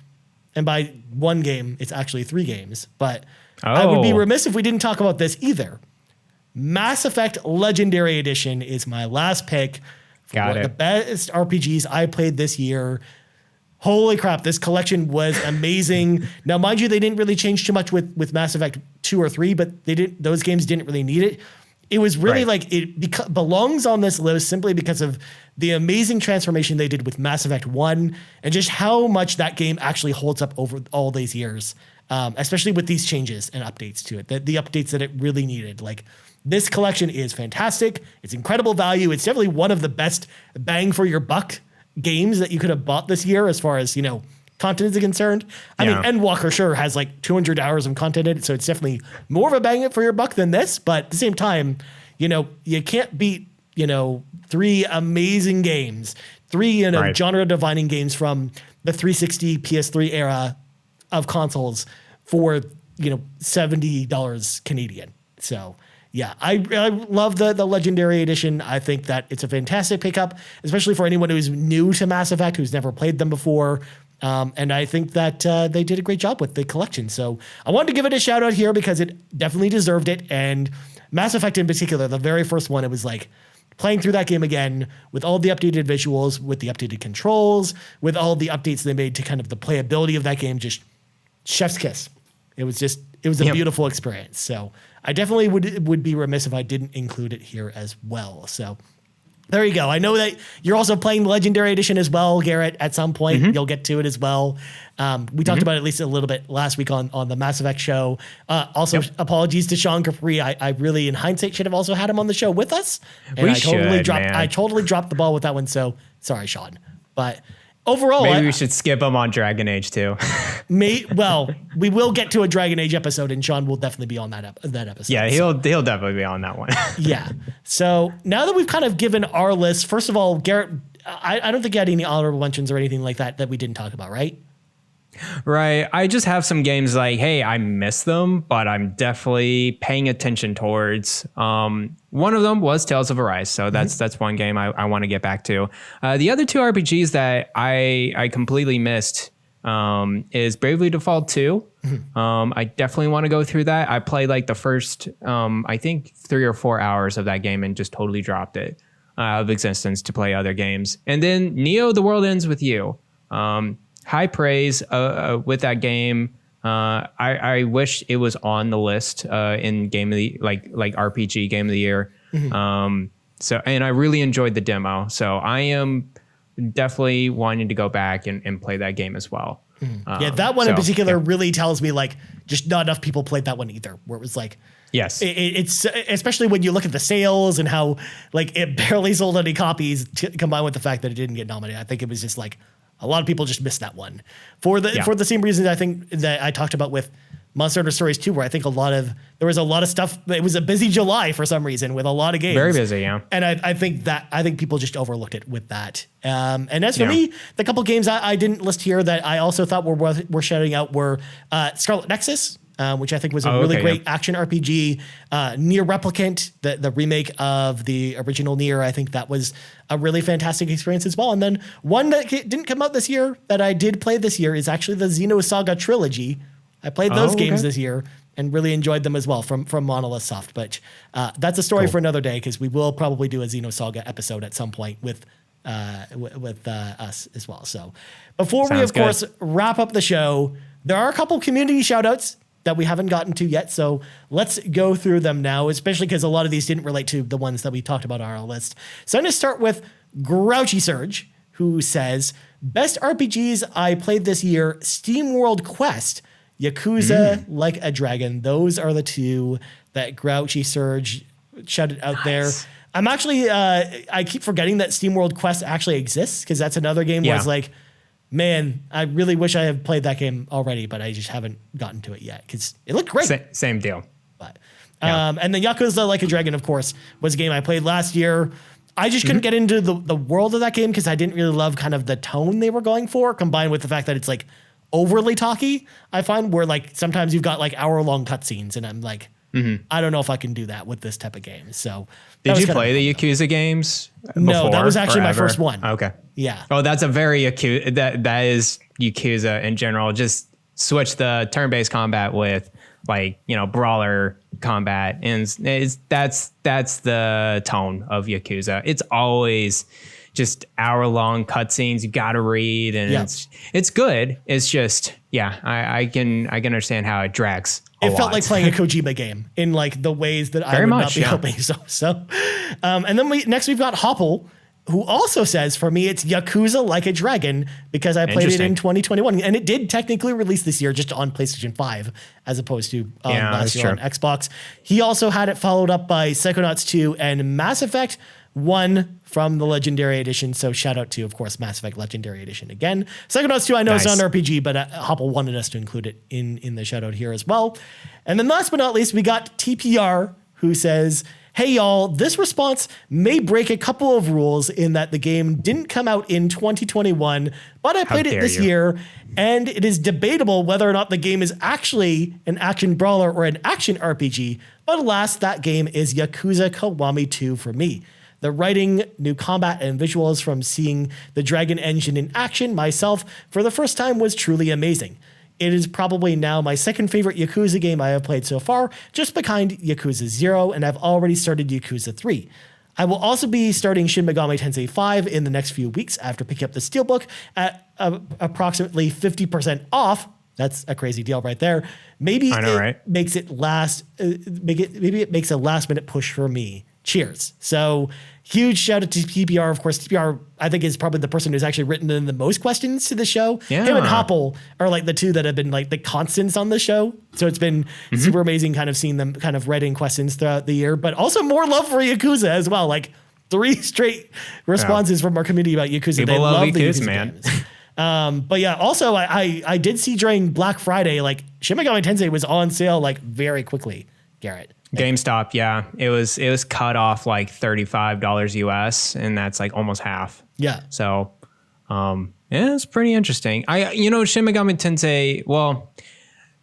And by one game, it's actually 3 games. But I would be remiss if we didn't talk about this either. Mass Effect Legendary Edition is my last pick for one of the best RPGs I played this year. Holy crap, this collection was amazing. Now, mind you, they didn't really change too much with Mass Effect 2 or 3, but those games didn't really need it. It was really like it belongs on this list simply because of the amazing transformation they did with Mass Effect 1 and just how much that game actually holds up over all these years, especially with these changes and updates to it, the updates that it really needed. Like, this collection is fantastic. It's incredible value. It's definitely one of the best bang for your buck games that you could have bought this year as far as, content is concerned. I mean, Endwalker sure has like 200 hours of content in it, so it's definitely more of a bang it for your buck than this. But at the same time, you can't beat, 3 amazing games, 3 genre-defining games from the 360 PS3 era of consoles for $70 Canadian. So yeah, I love the Legendary Edition. I think that it's a fantastic pickup, especially for anyone who's new to Mass Effect, who's never played them before. And I think that they did a great job with the collection. So I wanted to give it a shout out here because it definitely deserved it. And Mass Effect in particular, the very first one, it was like playing through that game again with all the updated visuals, with the updated controls, with all the updates they made to kind of the playability of that game, just chef's kiss. It was a beautiful experience. So I definitely would be remiss if I didn't include it here as well. So there you go. I know that you're also playing the Legendary Edition as well, Garrett. At some point, you'll get to it as well. We talked about it at least a little bit last week on the Mass Effect show. Also, apologies to Sean Capri. I really, in hindsight, should have also had him on the show with us. And I totally dropped the ball with that one. So sorry, Sean. But overall, maybe we should skip him on Dragon Age too. Well, we will get to a Dragon Age episode, and Sean will definitely be on that episode. Yeah, he'll definitely be on that one. Yeah. So now that we've kind of given our list, first of all, Garrett, I don't think you had any honorable mentions or anything like that we didn't talk about, right? Right. I just have some games like, hey, I miss them, but I'm definitely paying attention towards. One of them was Tales of Arise, so that's one game I want to get back to. The other 2 RPGs that I completely missed is Bravely Default 2. I definitely want to go through that. I played like the first, I think 3 or 4 hours of that game and just totally dropped it out of existence to play other games. And then Neo: The World Ends With You. High praise with that game. I wish it was on the list in game of the like RPG game of the year. So and I really enjoyed the demo. So I am definitely wanting to go back and play that game as well. Yeah, that one in particular really tells me like just not enough people played that one either. Where it was like, yes, it's especially when you look at the sales and how like it barely sold any copies combined with the fact that it didn't get nominated. I think it was just like a lot of people just missed that one for the same reasons I think that I talked about with Monster Hunter Stories 2, where I think there was a lot of stuff. It was a busy July for some reason with a lot of games. Very busy, yeah. And I think people just overlooked it with that. And as for me, the couple games I didn't list here that I also thought were shouting out were Scarlet Nexus, which I think was a really great action RPG. Nier Replicant, the remake of the original Nier, I think that was a really fantastic experience as well. And then one that didn't come out this year that I did play this year is actually the Xenosaga Trilogy. I played those games this year and really enjoyed them as well from Monolith Soft. But that's a story for another day because we will probably do a Xenosaga episode at some point with us as well. So before we, of course, wrap up the show, there are a couple community shout outs that we haven't gotten to yet. So let's go through them now, especially because a lot of these didn't relate to the ones that we talked about on our list. So I'm going to start with Grouchy Surge, who says, best RPGs I played this year, Steamworld Quest, Yakuza, Like a Dragon. Those are the 2 that Grouchy Surge shouted out there. I'm actually, I keep forgetting that Steamworld Quest actually exists because that's another game where it's like, man, I really wish I had played that game already, but I just haven't gotten to it yet because it looked great. Same deal. But and then Yakuza Like a Dragon, of course, was a game I played last year. I just couldn't get into the world of that game because I didn't really love kind of the tone they were going for, combined with the fact that it's like overly talky. I find where like sometimes you've got like hour-long cutscenes, and I'm like, I don't know if I can do that with this type of game. So did you play the Yakuza games before? No, that was actually my first one. Okay. Yeah. Oh, that's a very Yakuza. That is Yakuza in general. Just switch the turn-based combat with like, brawler combat. And that's the tone of Yakuza. It's always just hour-long cutscenes you got to read, and it's good. It's just, I can understand how it drags. It felt like playing a Kojima game in like the ways that I would not be hoping. So, and then we've got Hoppel, who also says, for me, it's Yakuza Like a Dragon, because I played it in 2021. And it did technically release this year just on PlayStation 5, as opposed to last year on Xbox. He also had it followed up by Psychonauts 2 and Mass Effect 1 from the Legendary Edition. So shout out to, of course, Mass Effect Legendary Edition again. Psychonauts 2, I know it's not an RPG, but Hoppel wanted us to include it in the shout out here as well. And then last but not least, we got TPR, who says, hey, y'all, this response may break a couple of rules in that the game didn't come out in 2021, but I played it this year, and it is debatable whether or not the game is actually an action brawler or an action RPG, but alas, that game is Yakuza Kiwami 2 for me. The writing, new combat, and visuals from seeing the Dragon Engine in action myself for the first time was truly amazing. It is probably now my second favorite Yakuza game I have played so far, just behind Yakuza 0, and I've already started Yakuza 3. I will also be starting Shin Megami Tensei 5 in the next few weeks after picking up the Steelbook at approximately 50% off. That's a crazy deal right there. Maybe it makes it maybe it makes a last minute push for me. Cheers. So huge shout out to TPR. Of course, TPR, I think, is probably the person who's actually written in the most questions to the show. Yeah. Him and Hoppel are like the two that have been like the constants on the show. So it's been super amazing kind of seeing them kind of writing questions throughout the year, but also more love for Yakuza as well. Like 3 straight responses from our community about Yakuza. People love Yakuza, man. Games. But yeah, also I did see during Black Friday, like Shin Megami Tensei was on sale like very quickly, Garrett. GameStop, yeah. It was cut off like $35 US, and that's like almost half. Yeah. So it's pretty interesting. Shin Megami Tensei, well,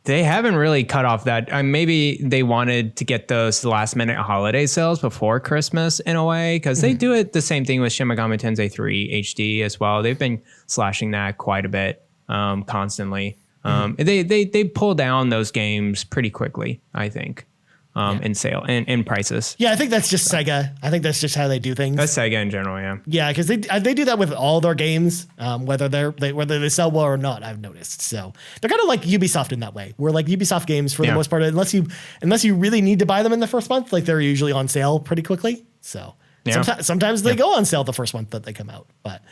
they haven't really cut off that. Maybe they wanted to get those last minute holiday sales before Christmas in a way, because they do it the same thing with Shin Megami Tensei 3 HD as well. They've been slashing that quite a bit constantly. They pull down those games pretty quickly, I think. In sale and in prices. Yeah, I think that's just Sega. I think that's just how they do things. That's Sega in general, yeah. Yeah, because they do that with all their games, whether they sell well or not. I've noticed. So they're kind of like Ubisoft in that way. Where like Ubisoft games for the most part, unless you really need to buy them in the first month, like they're usually on sale pretty quickly. So sometimes they go on sale the first month that they come out, but.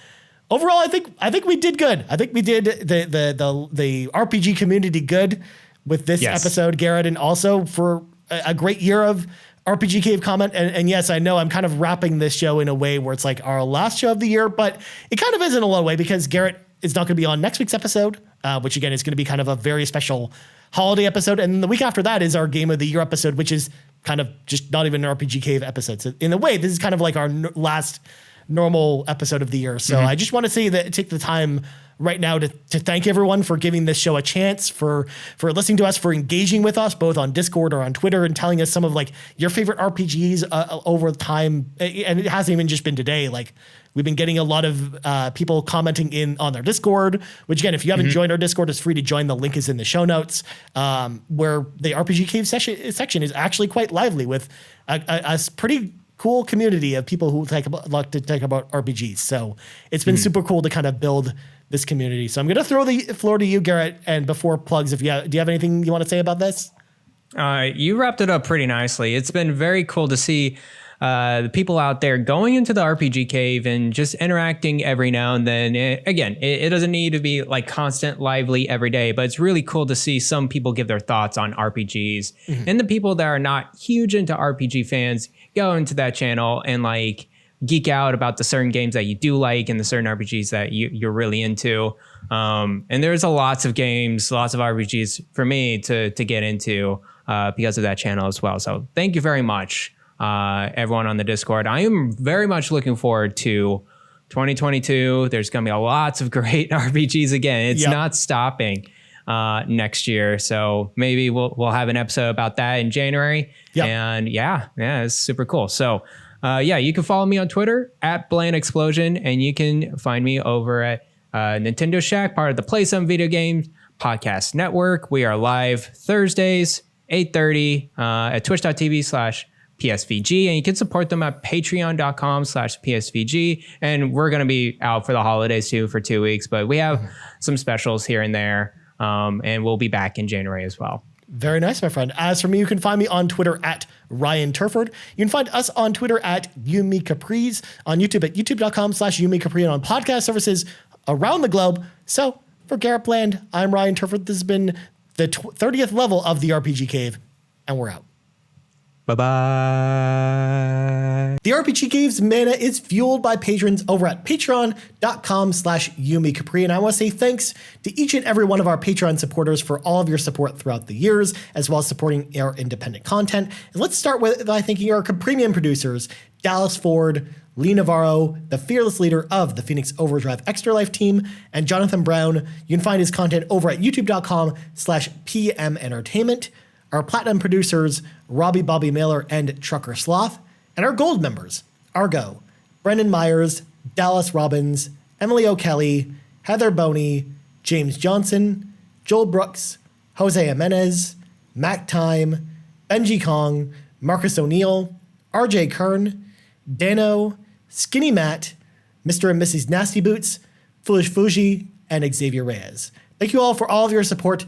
Overall, I think we did good. I think we did the RPG community good with this episode, Garrett, and also for a great year of RPG Cave comment. And yes, I know I'm kind of wrapping this show in a way where it's like our last show of the year, but it kind of is in a low way because Garrett is not going to be on next week's episode, which again is going to be kind of a very special holiday episode. And the week after that is our Game of the Year episode, which is kind of just not even an RPG Cave episode. So in a way, this is kind of like our last normal episode of the year. So I just want to say that take the time right now to thank everyone for giving this show a chance, for listening to us, for engaging with us both on Discord or on Twitter and telling us some of like your favorite RPGs over time. And it hasn't even just been today. Like we've been getting a lot of people commenting in on their Discord, which again, if you haven't joined our Discord, it's free to join. The link is in the show notes, where the RPG Cave section is actually quite lively with a pretty cool community of people who like to talk about RPGs. So it's been super cool to kind of build this community. So I'm going to throw the floor to you, Garrett. And before plugs, do you have anything you want to say about this? You wrapped it up pretty nicely. It's been very cool to see the people out there going into the RPG Cave and just interacting every now and then. It doesn't need to be like constant, lively every day, but it's really cool to see some people give their thoughts on RPGs. And the people that are not huge into RPG fans go into that channel and like geek out about the certain games that you do like and the certain RPGs that you're really into. And there's lots of games, lots of RPGs for me to get into because of that channel as well. So thank you very much, everyone on the Discord. I am very much looking forward to 2022. There's going to be lots of great RPGs again. It's not stopping next year. So maybe we'll have an episode about that in January. And yeah, it's super cool. So you can follow me on Twitter at Bland Explosion, and you can find me over at Nintendo Shack, part of the Play Some Video Games Podcast Network. We are live Thursdays 8:30 at twitch.tv/PSVG. And you can support them at patreon.com/PSVG. And we're going to be out for the holidays too for 2 weeks, but we have some specials here and there. And we'll be back in January as well. Very nice, my friend. As for me, you can find me on Twitter at Ryan Turford. You can find us on Twitter at Yumi Capris, on YouTube at youtube.com/Yumi Capri, and on podcast services around the globe. So for Garret Bland, I'm Ryan Turford. This has been the 30th level of the RPG Cave, and we're out. Bye-bye. The RPG Cave's mana is fueled by patrons over at patreon.com/Yumi Capri. And I want to say thanks to each and every one of our Patreon supporters for all of your support throughout the years, as well as supporting our independent content. And let's start by thanking our premium producers, Dallas Ford, Lee Navarro, the fearless leader of the Phoenix Overdrive Extra Life team, and Jonathan Brown. You can find his content over at youtube.com/PM Entertainment. Our platinum producers, Robbie Bobby Mailer and Trucker Sloth, and our gold members, Argo, Brendan Myers, Dallas Robbins, Emily O'Kelly, Heather Boney, James Johnson, Joel Brooks, Jose Jimenez, Mac Time, Benji Kong, Marcus O'Neill, RJ Kern, Dano, Skinny Matt, Mr. and Mrs. Nasty Boots, Foolish Fuji, and Xavier Reyes. Thank you all for all of your support.